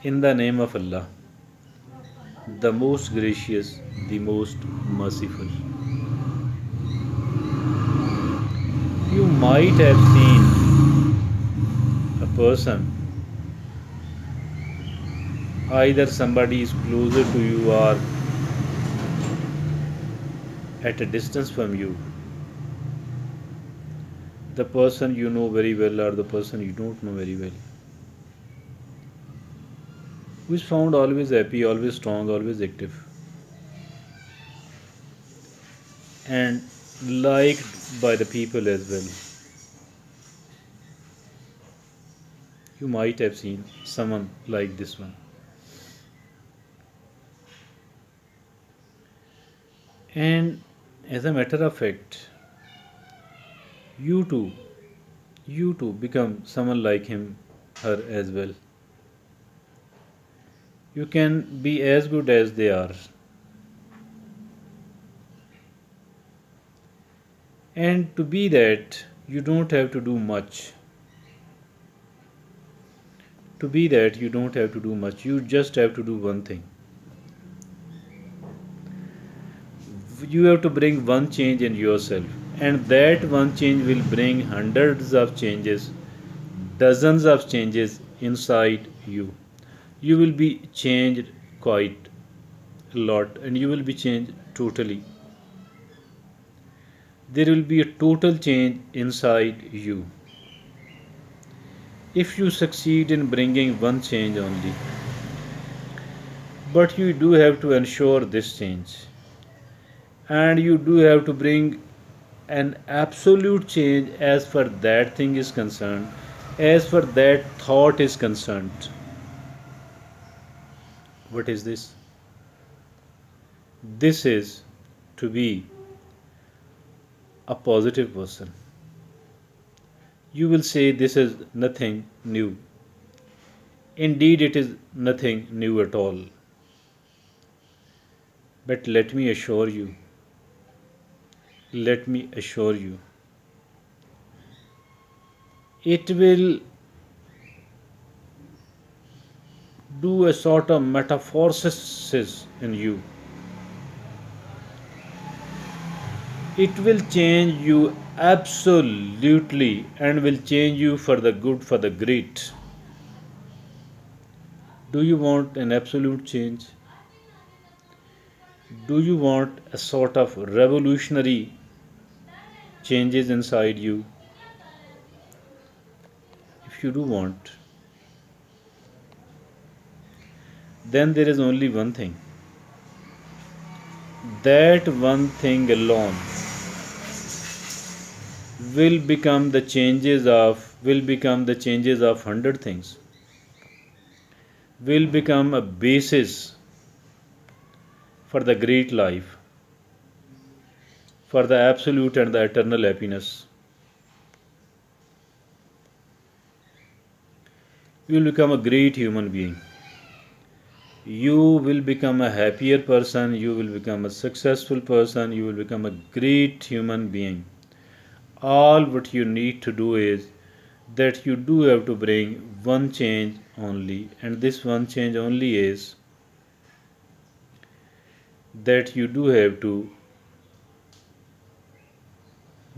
In the name of Allah, the most gracious, the most merciful. You might have seen a person, either somebody is closer to you or at a distance from you, the person you know very well or the person you don't know very well, who is found always happy, always strong, always active, and liked by the people as well. You might have seen someone like this one. And as a matter of fact, you too, you too become someone like him, her as well. You can be as good as they are. And to be that, you don't have to do much. To be that, you don't have to do much. You just have to do one thing. You have to bring one change in yourself. And that one change will bring hundreds of changes, dozens of changes inside you. You will be changed quite a lot and you will be changed totally. There will be a total change inside you if you succeed in bringing one change only. But you do have to ensure this change, and you do have to bring an absolute change as far that thing is concerned, as far that thought is concerned. What is this? This is to be a positive person. You will say this is nothing new. Indeed, it is nothing new at all. But let me assure you, it will do a sort of metamorphosis in you. It will change you absolutely and will change you for the good, for the great. Do you want an absolute change? Do you want a sort of revolutionary changes inside you? If you do want, then there is only one thing. That one thing alone will become the changes of 100 things, will become a basis for the great life, for the absolute and the eternal happiness. You will become a great human being. You will become a happier person, you will become a successful person, you will become a great human being. All what you need to do is that you do have to bring one change only, and this one change only is that you do have to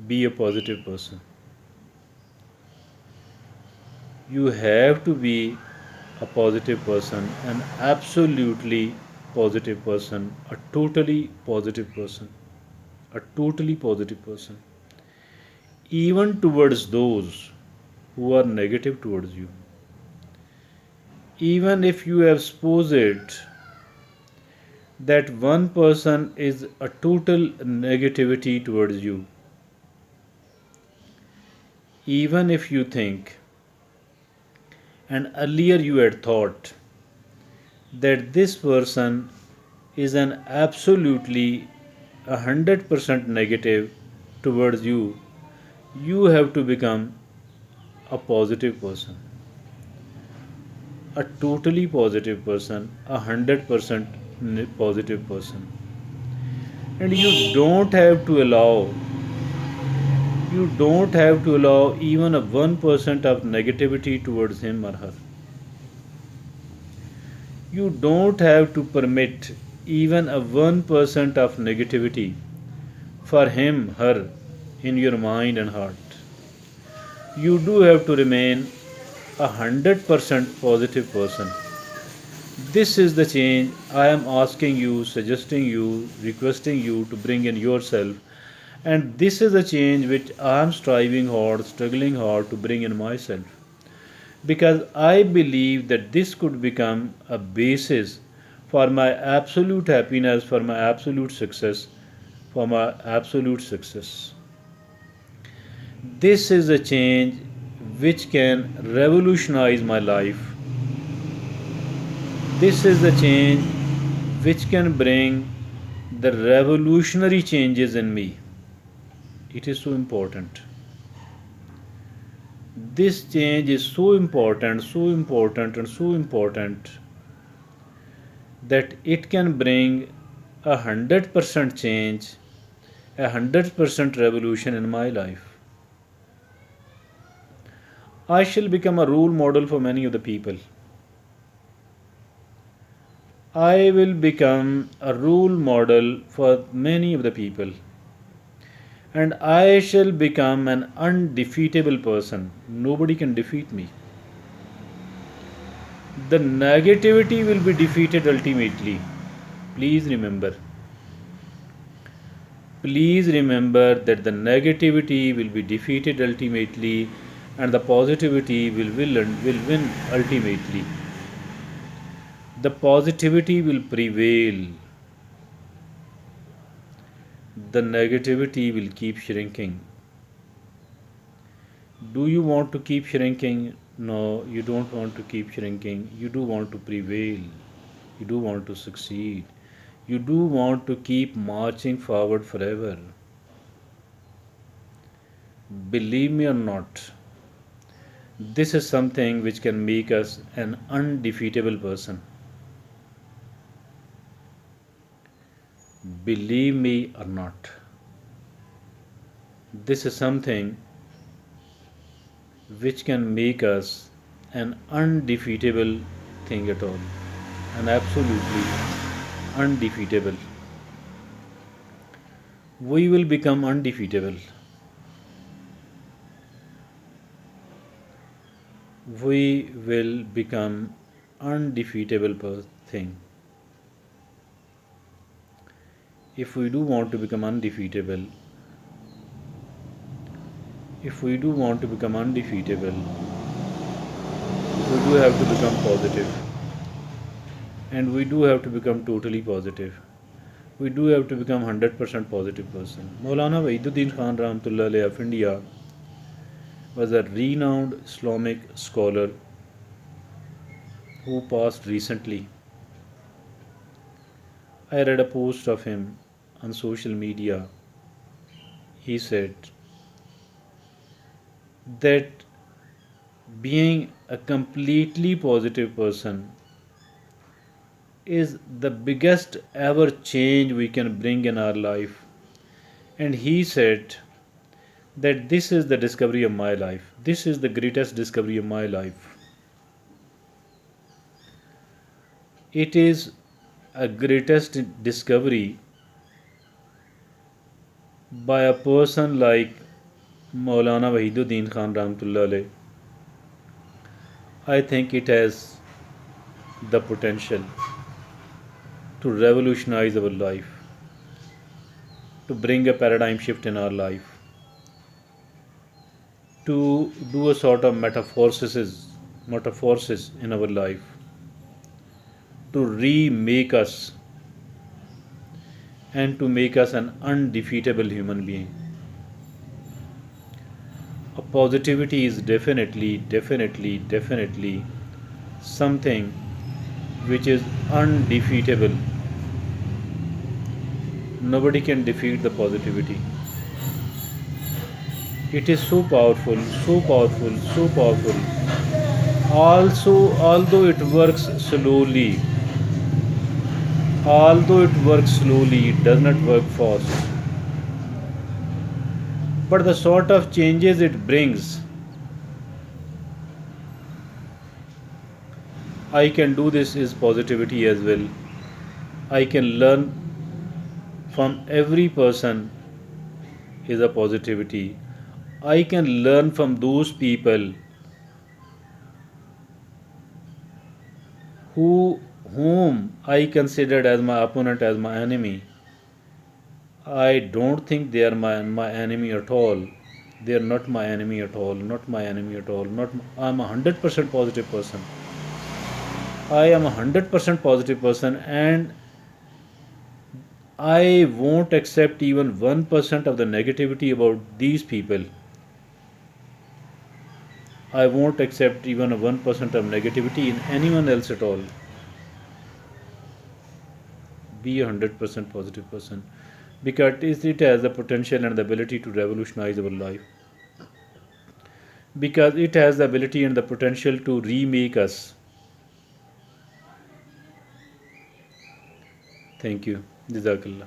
be a positive person. You have to be a positive person, an absolutely positive person, a totally positive person, a totally positive person, even towards those who are negative towards you. Even if you have supposed that one person is a total negativity towards you, even if you think, and earlier you had thought that this person is an absolutely 100% negative towards you, you have to become a positive person, a totally positive person, 100% positive person. And you don't have to allow even a 1% of negativity towards him or her. You don't have to permit even a 1% of negativity for him, her, in your mind and heart. You do have to remain 100% positive person. This is the change I am asking you, suggesting you, requesting you to bring in yourself. And this is the change which I am striving hard, struggling hard to bring in myself. Because I believe that this could become a basis for my absolute happiness, for my absolute success, for my absolute success. This is a change which can revolutionize my life. This is the change which can bring the revolutionary changes in me. It is so important. This change is so important, so important, and so important that it can bring 100% change, 100% revolution in my life. I shall become a role model for many of the people. I will become a role model for many of the people. And I shall become an undefeatable person. Nobody can defeat me. The negativity will be defeated ultimately. Please remember. Please remember that the negativity will be defeated ultimately and the positivity will win ultimately. The positivity will prevail. The negativity will keep shrinking. Do you want to keep shrinking? No, you don't want to keep shrinking. You do want to prevail. You do want to succeed. You do want to keep marching forward forever. Believe me or not, this is something which can make us an undefeatable person. Believe me or not, this is something which can make us an undefeatable thing at all. And absolutely undefeatable. We will become undefeatable. We will become undefeatable thing. If we do want to become undefeatable, if we do want to become undefeatable, we do have to become positive. And we do have to become totally positive. We do have to become 100% positive person. Maulana Wahiduddin Khan Rahmatullah Alayhi of India was a renowned Islamic scholar who passed recently. I read a post of him on social media. He said that being a completely positive person is the biggest ever change we can bring in our life. And he said that this is the discovery of my life. This is the greatest discovery of my life. It is a greatest discovery by a person like Maulana Wahiduddin Khan Rahmatullah Alayh. I think it has the potential to revolutionize our life, to bring a paradigm shift in our life, to do a sort of metamorphosis in our life, to remake us and to make us an undefeatable human being. A positivity is definitely something which is undefeatable. Nobody can defeat the positivity. It is so powerful, so powerful, so powerful. Also, although it works slowly, it does not work fast. But the sort of changes it brings, I can do this is positivity as well. I can learn from every person is a positivity. I can learn from those people who whom I considered as my opponent, as my enemy. I don't think they are my enemy at all. They are not my enemy at all. Not my enemy at all. Not I'm a 100% positive person. I am a 100% positive person, and I won't accept even 1% of the negativity about these people. I won't accept even a 1% of negativity in anyone else at all. Be a 100% positive person, because it has the potential and the ability to revolutionize our life, because it has the ability and the potential to remake us. Thank you. Jazakallah.